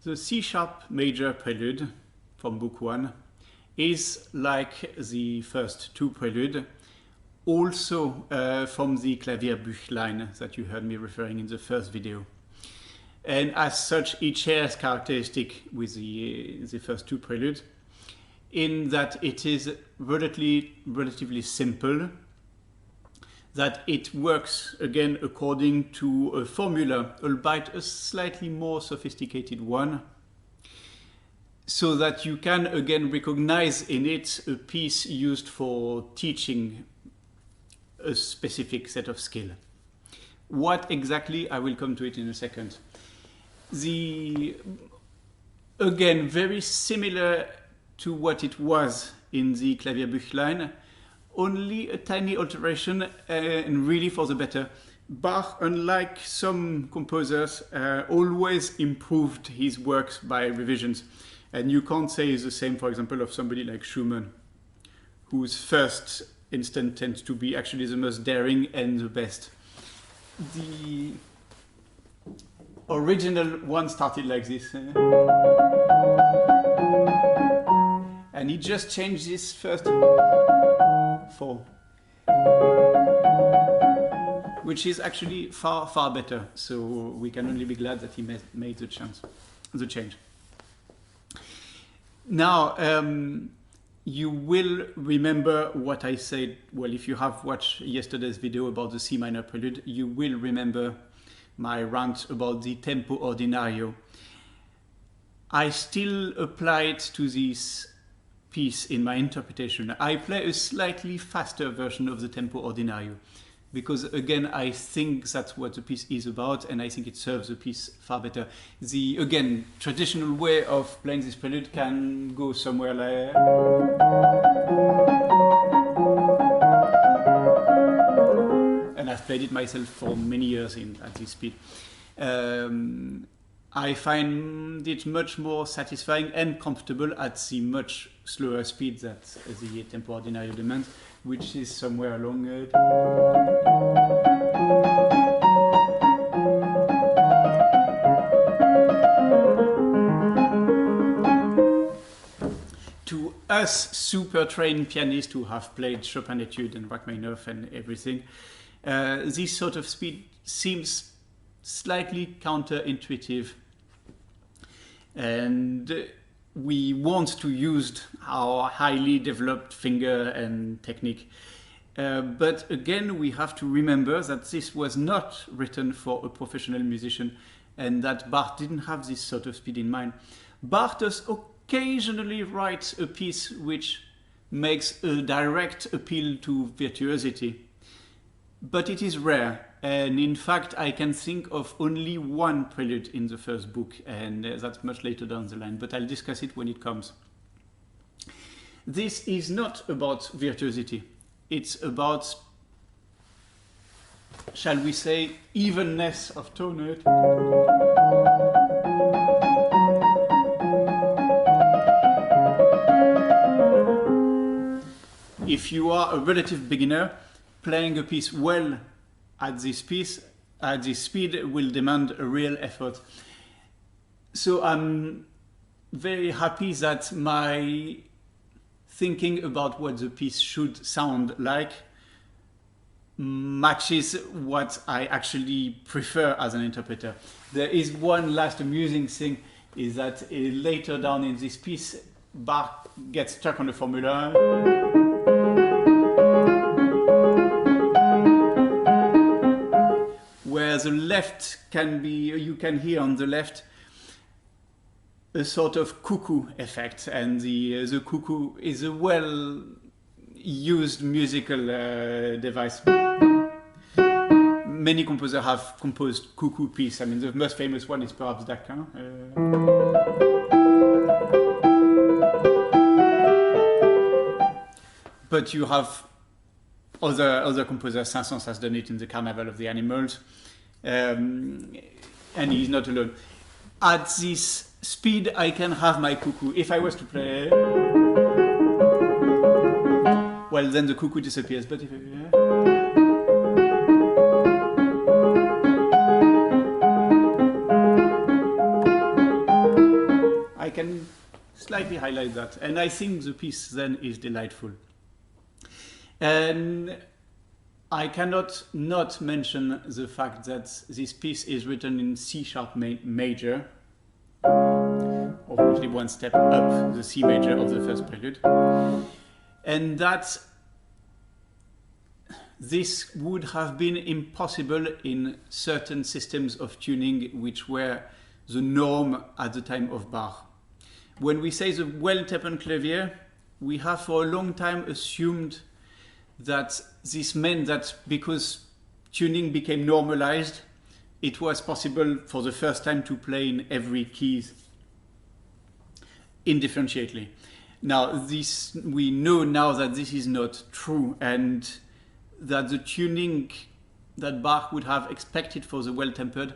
The C-sharp major prelude from Book 1 is like the first two preludes, also from the Clavier Büchlein that you heard me referring in the first video. And as such, it shares characteristic with the first two preludes in that it is relatively simple, that it works again according to a formula, albeit a slightly more sophisticated one, so that you can again recognize in it a piece used for teaching a specific set of skill. What exactly, I will come to it in a second. Again, very similar to what it was in the Clavier Büchlein, only a tiny alteration and really for the better. Bach, unlike some composers, always improved his works by revisions. And you can't say the same, for example, of somebody like Schumann, whose first instant tends to be actually the most daring and the best. The original one started like this. And he just changed this first four, which is actually far better. So we can only be glad that he made the change. Now, you will remember what I said. Well, if you have watched yesterday's video about the C minor prelude, you will remember my rant about the tempo ordinario. I still apply it to this piece in my interpretation. I play a slightly faster version of the tempo ordinario because, again, I think that's what the piece is about, and I think it serves the piece far better. The, again, traditional way of playing this prelude can go somewhere like, and I've played it myself for many years at this speed. I find it much more satisfying and comfortable at the much slower speed that the tempo ordinario demands, which is somewhere along. To us super trained pianists who have played Chopin Etude and Rachmaninoff and everything, this sort of speed seems slightly counterintuitive, and we want to use our highly developed finger and technique. But again, we have to remember that this was not written for a professional musician and that Bach didn't have this sort of speed in mind. Bach does occasionally write a piece which makes a direct appeal to virtuosity, but it is rare. And in fact, I can think of only one prelude in the first book, and that's much later down the line, but I'll discuss it when it comes. This is not about virtuosity. It's about, shall we say, evenness of tone. If you are a relative beginner, playing a piece well at this speed will demand a real effort. So I'm very happy that my thinking about what the piece should sound like matches what I actually prefer as an interpreter. There is one last amusing thing, is that later down in this piece, Bach gets stuck on the formula. Where the left can be, you can hear on the left a sort of cuckoo effect, and the cuckoo is a well-used musical device. Many composers have composed cuckoo pieces. I mean, the most famous one is perhaps Daquin. But you have other composers. Saint-Saëns has done it in the Carnival of the Animals, and he's not alone. At this speed, I can have my cuckoo. If I was to play, well, then the cuckoo disappears. But if can slightly highlight that. And I think the piece then is delightful. And I cannot not mention the fact that this piece is written in C-sharp major, obviously one step up the C major of the first prelude, and that this would have been impossible in certain systems of tuning which were the norm at the time of Bach. When we say the Well Tempered Clavier, we have for a long time assumed that this meant that because tuning became normalized, it was possible for the first time to play in every key indifferentiately. Now, we know now that this is not true, and that the tuning that Bach would have expected for the Well Tempered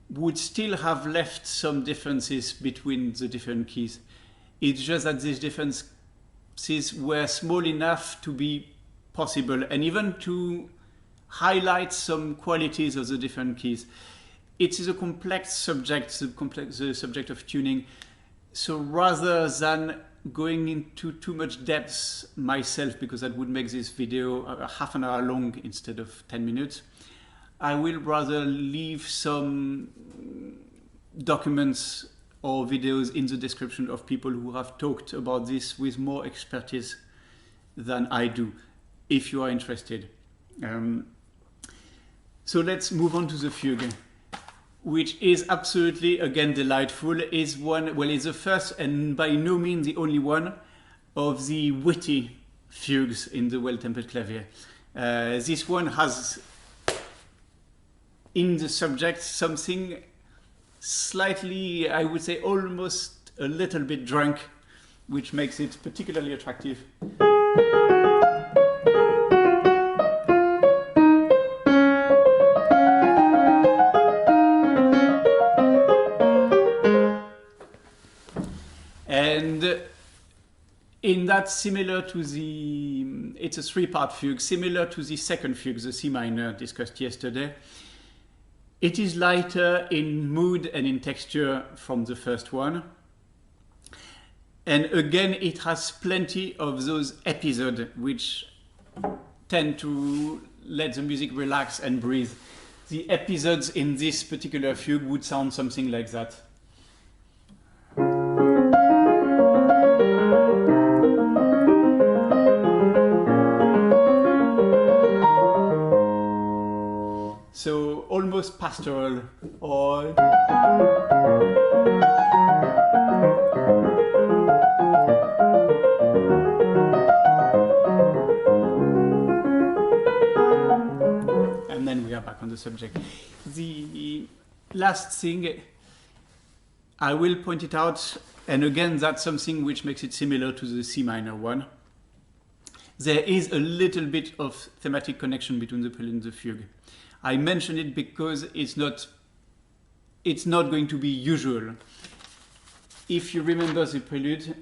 would still have left some differences between the different keys. It's just that these differences were small enough to be possible, and even to highlight some qualities of the different keys. It is a complex subject, the subject of tuning. So rather than going into too much depth myself, because that would make this video a half an hour long instead of 10 minutes, I will rather leave some documents or videos in the description of people who have talked about this with more expertise than I do, if you are interested. So let's move on to the fugue, which is absolutely, again, delightful. Is the first and by no means the only one of the witty fugues in the Well Tempered Clavier. This one has in the subject something slightly, I would say almost a little bit drunk, which makes it particularly attractive. And in that, similar to it's a three-part fugue, similar to the second fugue, the C minor discussed yesterday. It is lighter in mood and in texture from the first one. And again, it has plenty of those episodes which tend to let the music relax and breathe. The episodes in this particular fugue would sound something like that. So almost pastoral, or and then we are back on the subject. The last thing, I will point it out, and again that's something which makes it similar to the C minor one. There is a little bit of thematic connection between the prelude and the fugue. I mention it because it's not going to be usual. If you remember the prelude,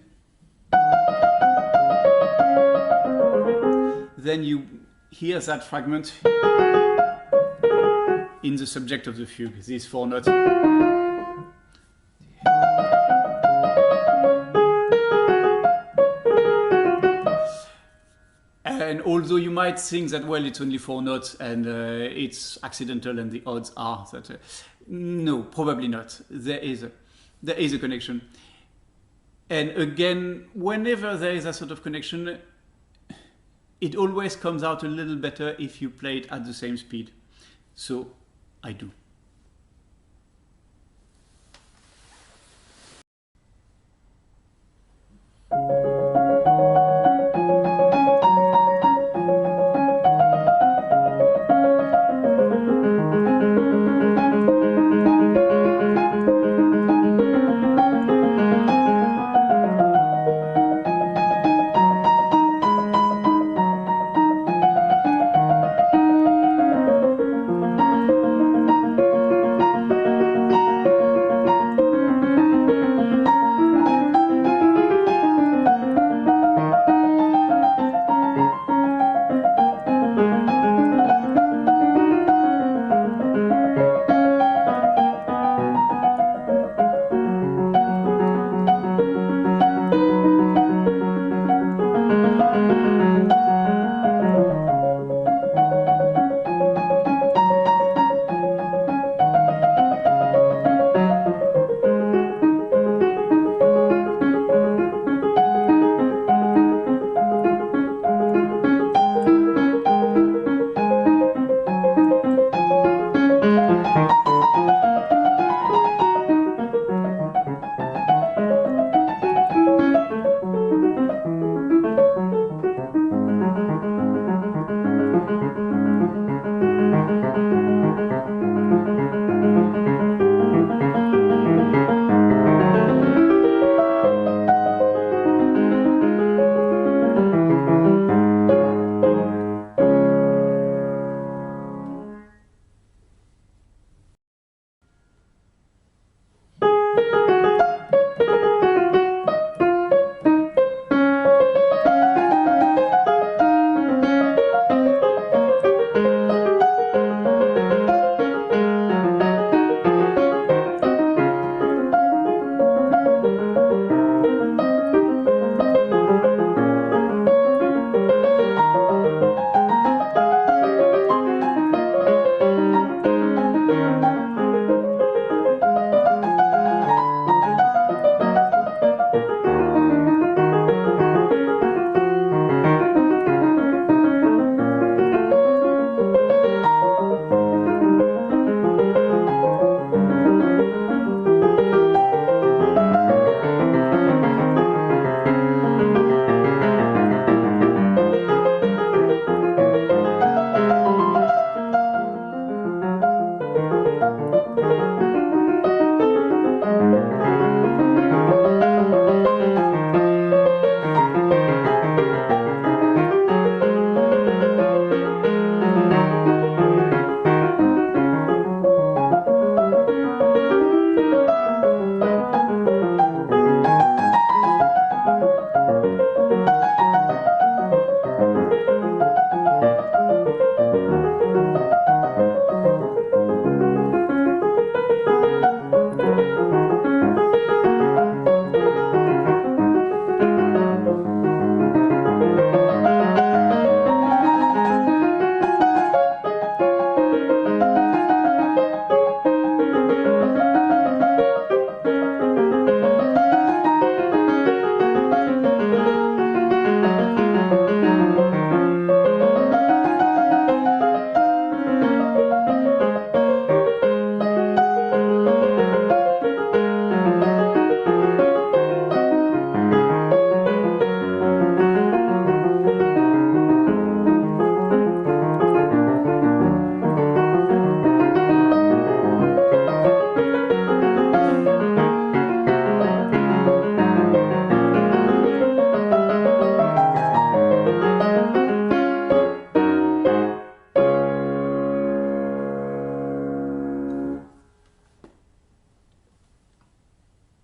then you hear that fragment in the subject of the fugue, these four notes. And although you might think that, well, it's only four notes and it's accidental and the odds are that... no, probably not. There is a connection. And again, whenever there is a sort of connection, it always comes out a little better if you play it at the same speed. So I do.